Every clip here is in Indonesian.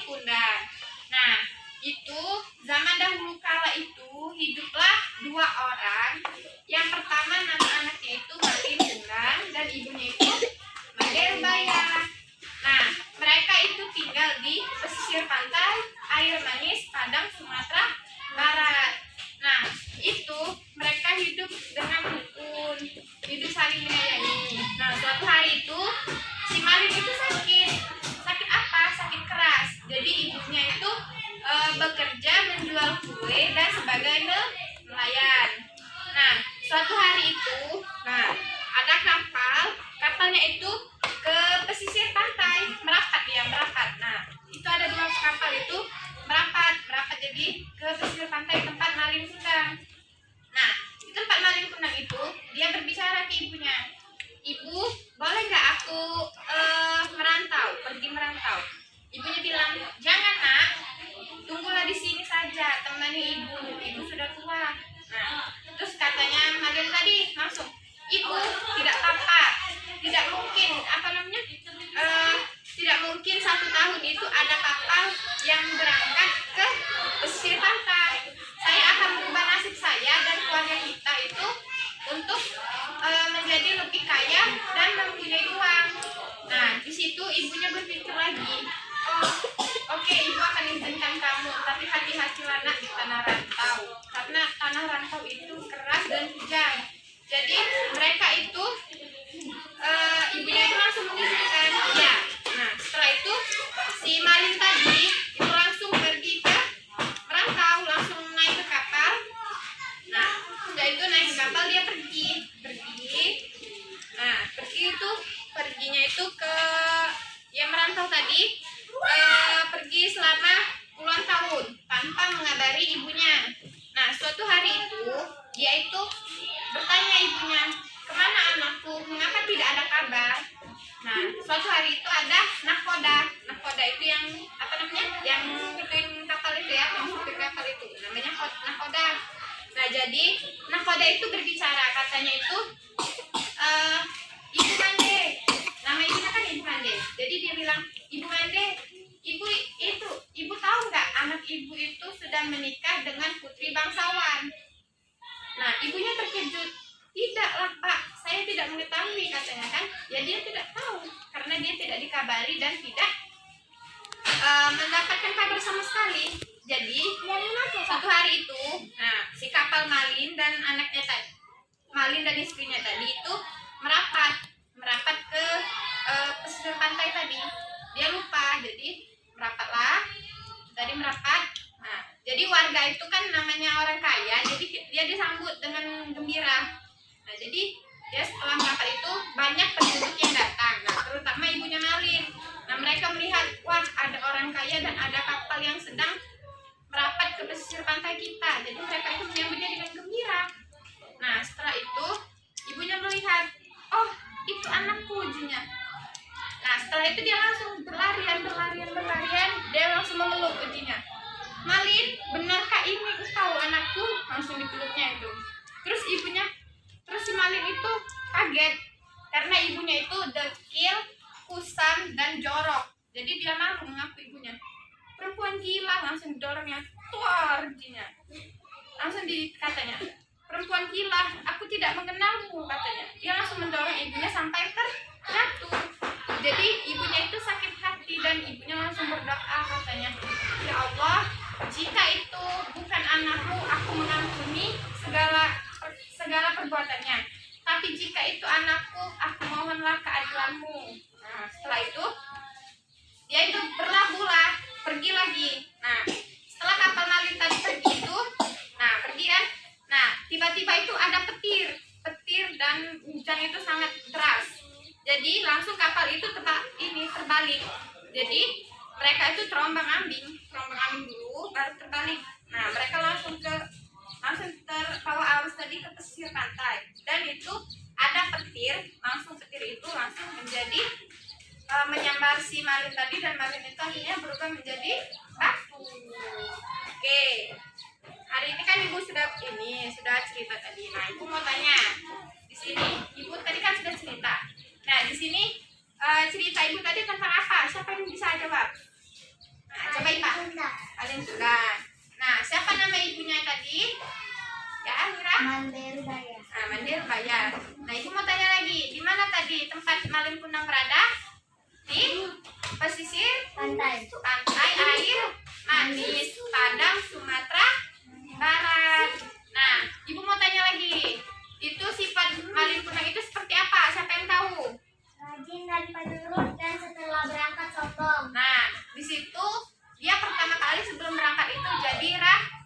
Kundang. Nah, itu zaman dahulu kala itu hiduplah dua orang. Yang pertama nama anaknya itu Malin Kundang dan ibunya itu Made Rubaya. Nah, mereka itu tinggal di pesisir pantai air manis Padang, Sumatera Barat. Nah, itu mereka hidup dengan rukun, hidup saling menyayangi. Nah, suatu hari itu si Malin itu sakit. Sakit apa? Sakit keras. Jadi ibunya itu bekerja menjual kue dan sebagai nelayan. Nah, suatu hari itu, ada kapalnya itu ke pesisir pantai, merapat. Nah, itu ada dua kapal itu merapat jadi ke pesisir pantai tempat Malin Kundang. Nah, di tempat Malin Kundang itu dia berbicara ke ibunya, "Ibu, boleh nggak aku pergi merantau?" Ibunya bilang, "Jangan nak, tunggulah di sini saja, temani ibu sudah tua." Nah, terus katanya Malin tadi langsung, "Ibu, tidak apa-apa, tidak mungkin tidak mungkin 1 tahun itu ada kapal yang berangkat ke pesisir pantai. Saya akan mengubah nasib saya dan keluarga kita itu untuk menjadi lebih kaya dan mempunyai uang." Nah, di situ ibunya berpikir lagi, "Oh, oke, ibu akan izinkan kamu, tapi hati-hatilah nak di tanah rantau, karena tanah rantau itu keras dan hujan." Jadi mereka itu ibunya itu langsung mengizinkan. Ya. Nah, setelah itu si Malin tadi itu langsung pergi ke merantau, langsung naik ke kapal. Nah, sudah itu naik ke kapal dia pergi. Nah, perginya itu ke merantau tadi, pergi selama puluhan tahun tanpa mengabari ibunya. Nah, suatu hari itu dia itu bertanya ibunya, "Kemana anakku? Mengapa tidak ada kabar?" Nah, suatu hari itu ada nahkoda itu yang yang ngituin kapal itu ya, yang supir kapal itu namanya nahkoda. Nah, jadi nahkoda itu berbicara, katanya itu, "Ibu Mande," nama ibunya kan Ibu Mande. Jadi dia bilang, "Ibu Mande, ibu tahu nggak anak ibu itu sudah menikah dengan putri bangsawan?" Nah, ibunya terkejut. "Tidaklah Pak, saya tidak mengetahui," katanya kan. Ya dia tidak tahu karena dia tidak dikabari dan tidak mendapatkan kabar sama sekali. Jadi satu hari itu, si kapal Malin dan anaknya tadi, Malin dan istrinya tadi itu merapat ke pesisir pantai tadi. Dia lupa, jadi merapat. Nah, jadi warga itu kan namanya orang kaya, jadi dia disambut dengan gembira. Nah, jadi dia setelah merapat itu banyak penduduk yang datang. Nah, terutama ibunya Malin. Nah, mereka melihat, wah, ada orang kaya dan ada kapal yang sedang merapat ke pesisir pantai kita. Jadi mereka itu menyambutnya dengan gembira. Nah, setelah itu ibunya melihat, "Oh, itu anakku," ujinya. Nah, setelah itu dia langsung berlarian. Dia langsung memeluk ujinya. "Malin, benarkah ini engkau anakku?" Langsung dipeluknya itu. Terus si Malin itu kaget karena ibunya itu dekil, kusam, dan jorok. Jadi dia malu mengaku ibunya. "Perempuan gila," langsung didorongnya. Tuar ujinya. Langsung katanya, "Perempuan gila, aku tidak mengenalmu," katanya. Dia langsung mendorong ibunya sampai terjatuh. Jadi ibunya itu sakit hati dan ibunya langsung berdoa, katanya, "Ya Allah, jika itu bukan anakku, aku mengampuni segala perbuatannya. Tapi jika itu anakku, aku mohonlah keadilanmu." Nah, setelah itu dia itu berlabuhlah, pergi lagi. Nah, setelah kapal Malin tadi pergi kan. Nah, tiba-tiba itu ada petir dan hujan itu sangat deras. Jadi langsung kapal itu terbalik. Jadi mereka itu terombang-ambing dulu baru terbalik. Nah, mereka langsung terbawa arus tadi ke pesisir pantai. Dan itu ada petir itu langsung menjadi menyambar si Malin tadi, dan Malin itu akhirnya berubah menjadi batu. Oke. Hari ini kan ibu sudah cerita tadi. Nah, ibu mau tanya. Di sini ibu tadi kan sudah cerita. Nah, di sini cerita ibu tadi tentang apa? Siapa yang bisa jawab? Nah, coba menentukan. Nah, siapa nama ibunya tadi? Ya, Mira? Manderbaya. Nah, Manderbaya. Nah, ibu mau tanya lagi, di mana tadi tempat Malin Kundang berada? Di pesisir Pantai. pantai air manis Padang, Sumatera Barat. Nah, ibu mau tanya lagi, itu sifat Malin Kundang itu seperti apa? Siapa yang tahu? Rajin dan penurut dan setelah berangkat sombong. Nah, di situ dia pertama kali sebelum berangkat itu jadi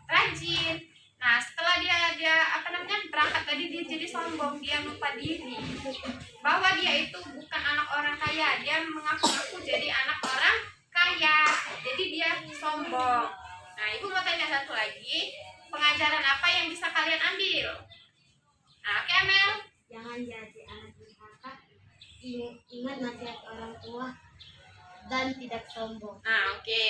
rajin. Nah, setelah dia apa namanya berangkat tadi dia jadi sombong, dia lupa diri bahwa dia itu bukan anak orang kaya, dia mengaku-ngaku jadi anak orang kaya, jadi dia sombong. Nah, ibu mau tanya satu lagi, pengajaran apa yang bisa kalian ambil? Nah, oke Amel. Jangan jadi anak durhaka. Ingat nasihat orang tua dan tidak sombong. Nah, oke.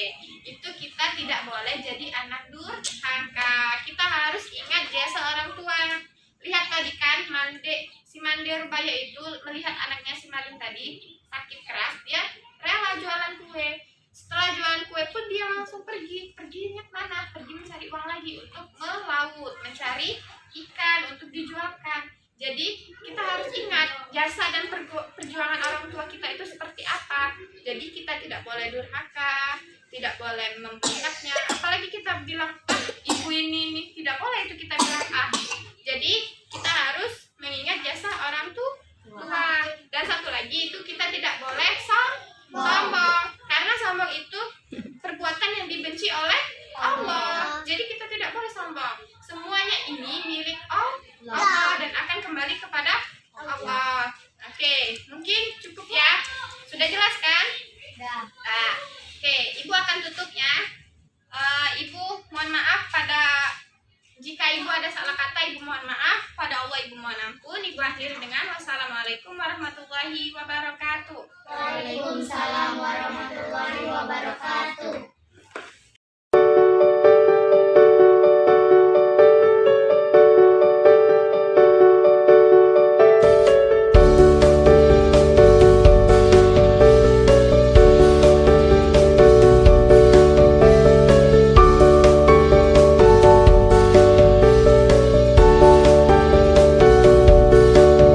Itu kita tidak boleh jadi anak durhaka. Kita harus ingat jasa orang tua. Lihat tadi kan, si Manderbaya itu melihat anaknya si Malin tadi sakit keras, dia rela jualan kue. Setelah jualan kue pun dia langsung pergi. Perginya kemana? Pergi mencari uang lagi untuk melaut, mencari ikan untuk dijualkan. Jadi kita harus ingat jasa dan perjuangan orang tua kita itu seperti apa. Jadi kita tidak boleh durhaka, tidak boleh membentaknya. Apalagi kita bilang, ibu ini nih, tidak boleh itu kita bilang Jadi kita harus mengingat jasa orang tua. Dan satu lagi itu kita tidak boleh sombong. Karena sombong itu perbuatan yang dibenci oleh Allah. Jadi kita tidak boleh sombong. Semuanya ini milik Allah dan akan kembali kepada Allah. Oke, mungkin cukup ya. Sudah jelas kan? Dah. Nah, oke, ibu akan tutupnya. Ibu mohon maaf jika ibu ada salah kata, ibu mohon maaf. Pada Allah ibu mohon ampun. Ibu akhiri dengan wassalamualaikum warahmatullahi wabarakatuh. Waalaikumsalam warahmatullahi wabarakatuh.